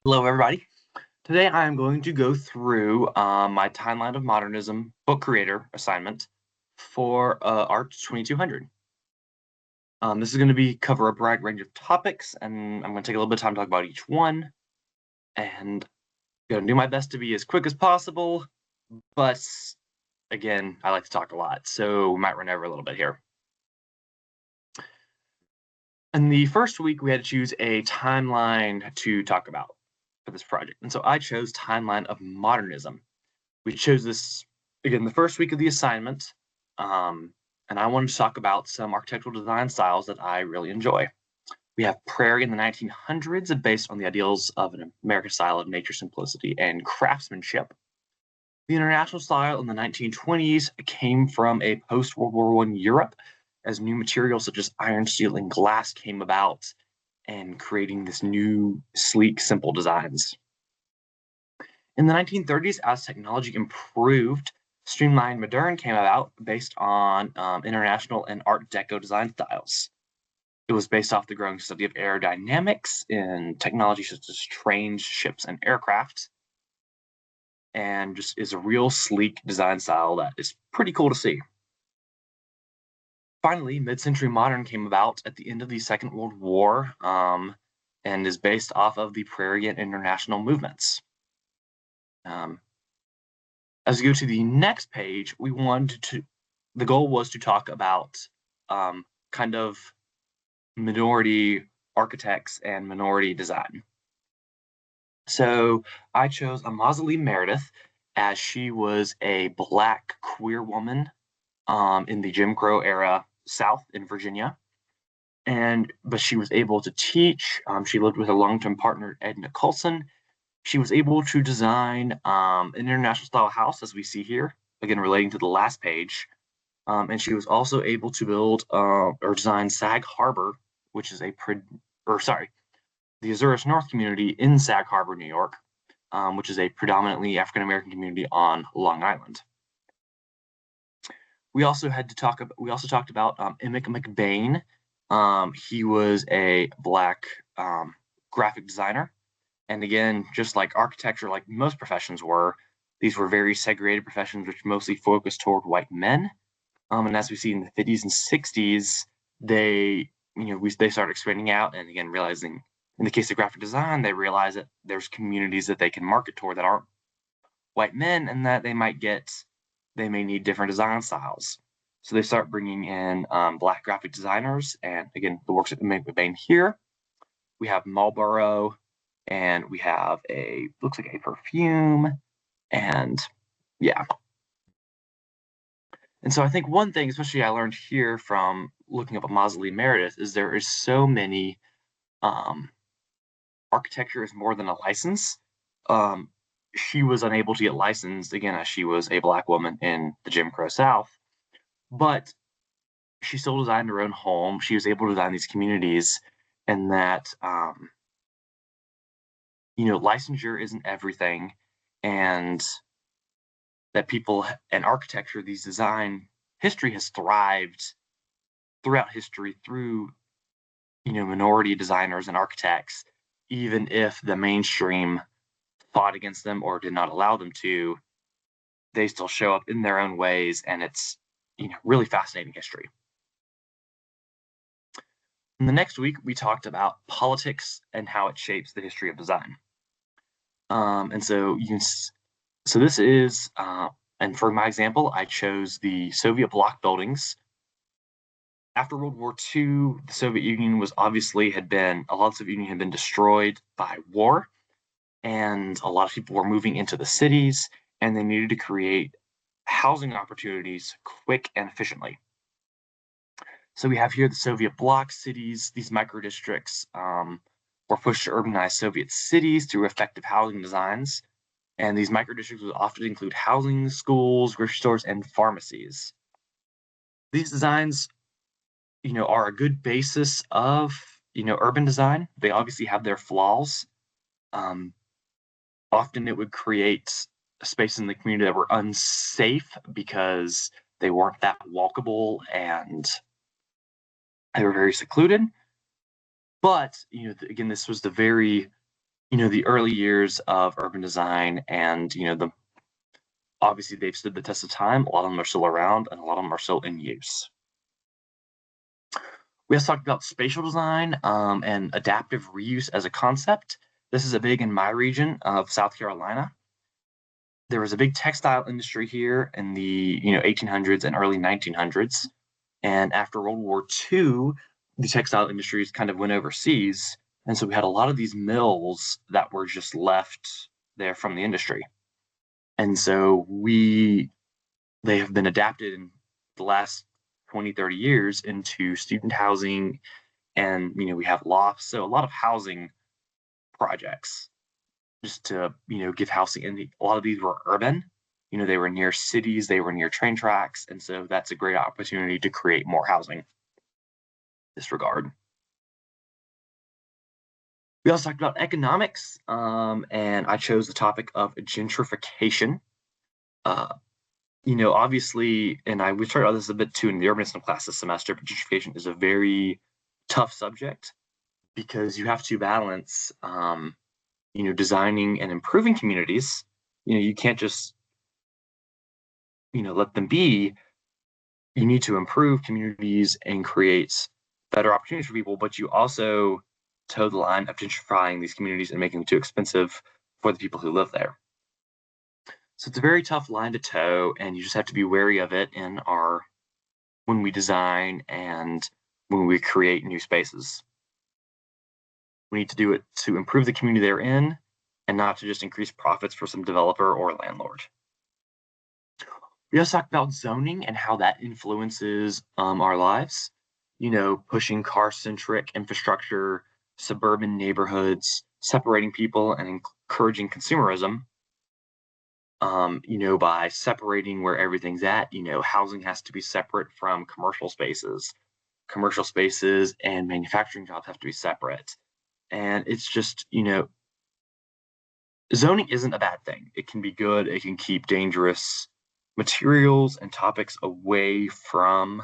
Hello, everybody. Today I am going to go through my Timeline of Modernism book creator assignment for ARTS2200. This is going to cover a broad range of topics, and I'm going to take a little bit of time to talk about each one, and I'm going to do my best to be as quick as possible, but again, I like to talk a lot, so we might run over a little bit here. In the first week, we had to choose a timeline to talk about for this project, and so I chose Timeline of Modernism. We chose this again the first week of the assignment, and I wanted to talk about some architectural design styles that I really enjoy. We have Prairie in the 1900s, based on the ideals of an American style of nature, simplicity, and craftsmanship. The international style in the 1920s came from a post-World War I Europe, as new materials such as iron, steel, and glass came about and creating this new, sleek, simple designs. In the 1930s, as technology improved, streamlined modern came about based on international and Art Deco design styles. It was based off the growing study of aerodynamics in technology such as trains, ships, and aircraft, and just is a real sleek design style that is pretty cool to see. Finally, mid-century modern came about at the end of the Second World War, and is based off of the Prairie and international movements. As we go to the next page, the goal was to talk about kind of minority architects and minority design. So I chose Amazali Meredith, as she was a Black queer woman in the Jim Crow era South in Virginia. But she was able to teach. She lived with her long-term partner, Edna Coulson. She was able to design an international style house, as we see here, again, relating to the last page. And she was also able to build or design Sag Harbor, which is the Azuris North community in Sag Harbor, New York, which is a predominantly African American community on Long Island. We also talked about Emmett McBain. He was a Black graphic designer. And again, just like architecture, like most professions were, these were very segregated professions, which mostly focused toward white men. And as we see in the 50s and 60s, they started expanding out, and again, realizing in the case of graphic design, they realize that there's communities that they can market toward that aren't white men, and that they may need different design styles. So they start bringing in Black graphic designers, and again, the works of McBain here. We have Marlboro, and we have looks like a perfume, and yeah. And so I think one thing, especially I learned here from looking up at Mausoleum Meredith, is there is so many architecture is more than a license. She was unable to get licensed, again, as she was a Black woman in the Jim Crow South, but she still designed her own home. She was able to design these communities, and that licensure isn't everything, and that people and architecture, these design history has thrived throughout history through minority designers and architects, even if the mainstream fought against them or did not allow them to. They still show up in their own ways, and it's really fascinating history. In the next week, we talked about politics and how it shapes the history of design. And so this is, and for my example, I chose the Soviet bloc buildings. After World War II, the Soviet Union a lot of the Soviet Union had been destroyed by war, and a lot of people were moving into the cities, and they needed to create housing opportunities quick and efficiently. So we have here the Soviet bloc cities. These micro-districts were pushed to urbanize Soviet cities through effective housing designs. And these micro-districts would often include housing, schools, grocery stores, and pharmacies. These designs, are a good basis of, urban design. They obviously have their flaws. Often it would create spaces in the community that were unsafe because they weren't that walkable and they were very secluded. But again, this was the very the early years of urban design, and obviously they've stood the test of time. A lot of them are still around, and a lot of them are still in use. We also talked about spatial design and adaptive reuse as a concept. This is a big in my region of South Carolina. There was a big textile industry here in the 1800s and early 1900s, and after World War II, the textile industries kind of went overseas, and so we had a lot of these mills that were just left there from the industry, and so they have been adapted in the last 20, 30 years into student housing, and we have lofts, so a lot of housing projects just to give housing. And a lot of these were urban. They were near cities, they were near train tracks, and so that's a great opportunity to create more housing in this regard. We also talked about economics, and I chose the topic of gentrification. Uh, obviously, and we talked about this a bit too in the urbanism class this semester, but gentrification is a very tough subject because you have to balance, designing and improving communities. You can't just, let them be. You need to improve communities and create better opportunities for people, but you also toe the line of gentrifying these communities and making them too expensive for the people who live there. So it's a very tough line to toe, and you just have to be wary of it when we design and when we create new spaces. We need to do it to improve the community they're in and not to just increase profits for some developer or landlord. We also talked about zoning and how that influences our lives. Pushing car-centric infrastructure, suburban neighborhoods, separating people, and encouraging consumerism. By separating where everything's at, housing has to be separate from commercial spaces. Commercial spaces and manufacturing jobs have to be separate. And it's just, zoning isn't a bad thing. It can be good. It can keep dangerous materials and topics away from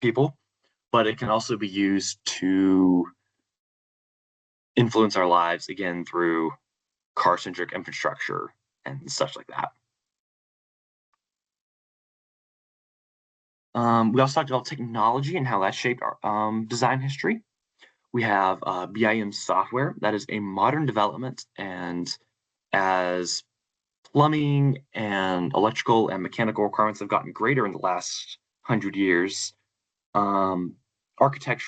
people, but it can also be used to influence our lives, again, through car-centric infrastructure and such like that. We also talked about technology and how that shaped our design history. We have BIM software that is a modern development, and as plumbing and electrical and mechanical requirements have gotten greater in the last 100 years, architects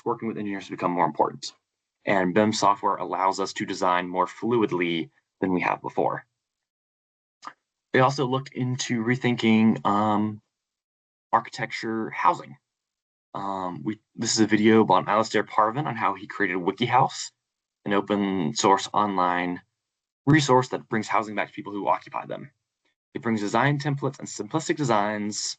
working with engineers have become more important. And BIM software allows us to design more fluidly than we have before. They also looked into rethinking architecture housing. This is a video by Alistair Parvin on how he created WikiHouse, an open source online resource that brings housing back to people who occupy them. It brings design templates and simplistic designs,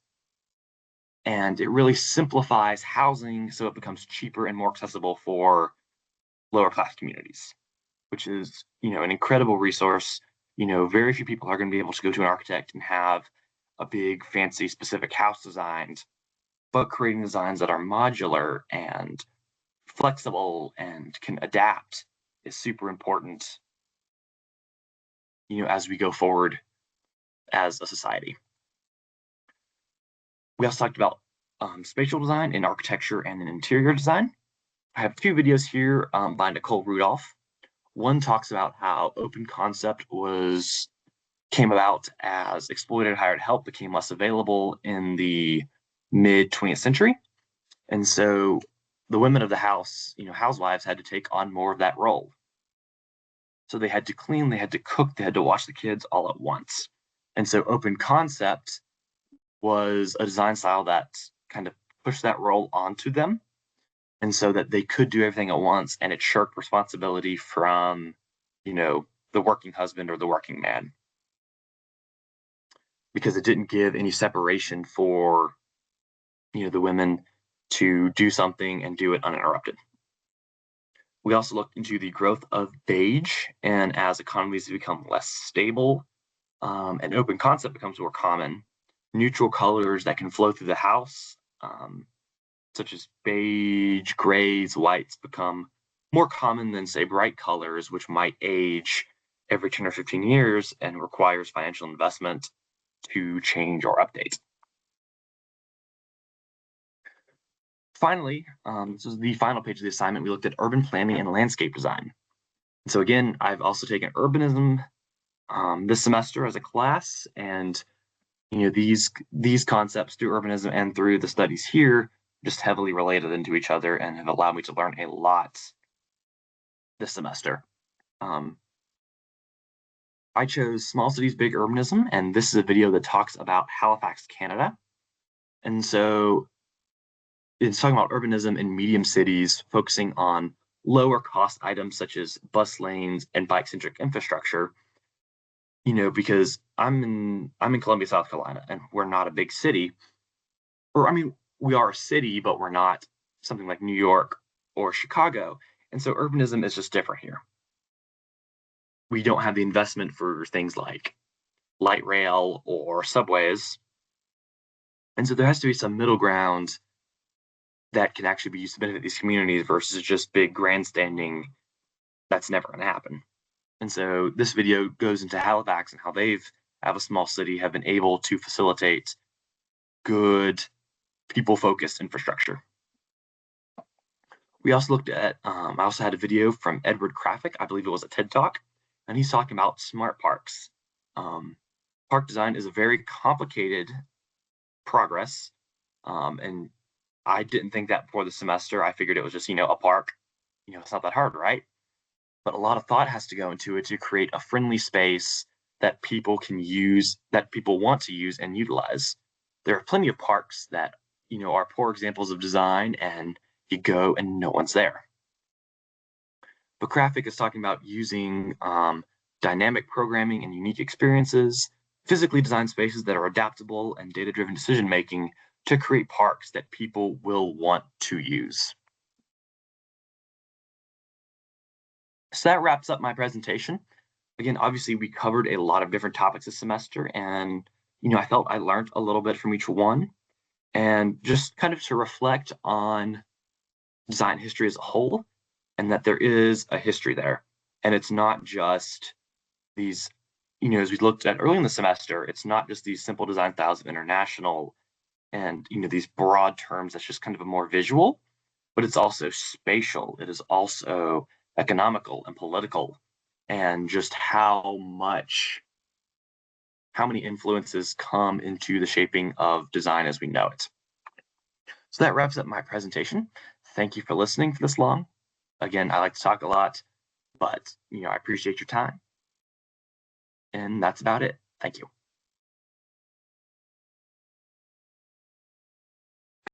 and it really simplifies housing so it becomes cheaper and more accessible for lower class communities, which is, an incredible resource. Very few people are going to be able to go to an architect and have a big, fancy, specific house designed, but creating designs that are modular and flexible and can adapt is super important, as we go forward as a society. We also talked about spatial design in architecture and in interior design. I have two videos here by Nicole Rudolph. One talks about how open concept came about as exploited hired help became less available in the mid 20th century. And so the women of the house, housewives, had to take on more of that role. So they had to clean, they had to cook, they had to watch the kids all at once. And so open concept was a design style that kind of pushed that role onto them, and so that they could do everything at once, and it shirked responsibility from, the working husband or the working man, because it didn't give any separation for, the women to do something and do it uninterrupted. We also looked into the growth of beige, and as economies become less stable, and open concept becomes more common, neutral colors that can flow through the house, such as beige, grays, whites, become more common than, say, bright colors, which might age every 10 or 15 years and requires financial investment to change or update. Finally, this is the final page of the assignment. We looked at urban planning and landscape design. And so again, I've also taken urbanism this semester as a class, and these concepts through urbanism and through the studies here just heavily related into each other and have allowed me to learn a lot this semester. I chose Small Cities, Big Urbanism, and this is a video that talks about Halifax, Canada. And so it's talking about urbanism in medium cities, focusing on lower cost items such as bus lanes and bike-centric infrastructure. Because I'm in Columbia, South Carolina, and we're not a big city. Or I mean, we are a city, but we're not something like New York or Chicago. And so urbanism is just different here. We don't have the investment for things like light rail or subways. And so there has to be some middle ground that can actually be used to benefit these communities versus just big grandstanding. That's never going to happen. And so this video goes into Halifax and how they've, as a small city, have been able to facilitate good people-focused infrastructure. We also looked at, I also had a video from Edward Krafik, I believe it was a TED Talk, and he's talking about smart parks. Park design is a very complicated progress, and I didn't think that before the semester. I figured it was just, a park. It's not that hard, right? But a lot of thought has to go into it to create a friendly space that people can use, that people want to use and utilize. There are plenty of parks that, are poor examples of design, and you go and no one's there. But Graphic is talking about using dynamic programming and unique experiences, physically designed spaces that are adaptable and data-driven decision-making to create parks that people will want to use. So that wraps up my presentation. Again, obviously, we covered a lot of different topics this semester, and I felt I learned a little bit from each one, and just kind of to reflect on design history as a whole, and that there is a history there, and it's not just these, as we looked at early in the semester, it's not just these simple design styles of international and these broad terms that's just kind of a more visual, but it's also spatial. It is also economical and political, and just how many influences come into the shaping of design as we know it. So that wraps up my presentation. Thank you for listening for this long. Again, I like to talk a lot, but I appreciate your time. And that's about it. Thank you.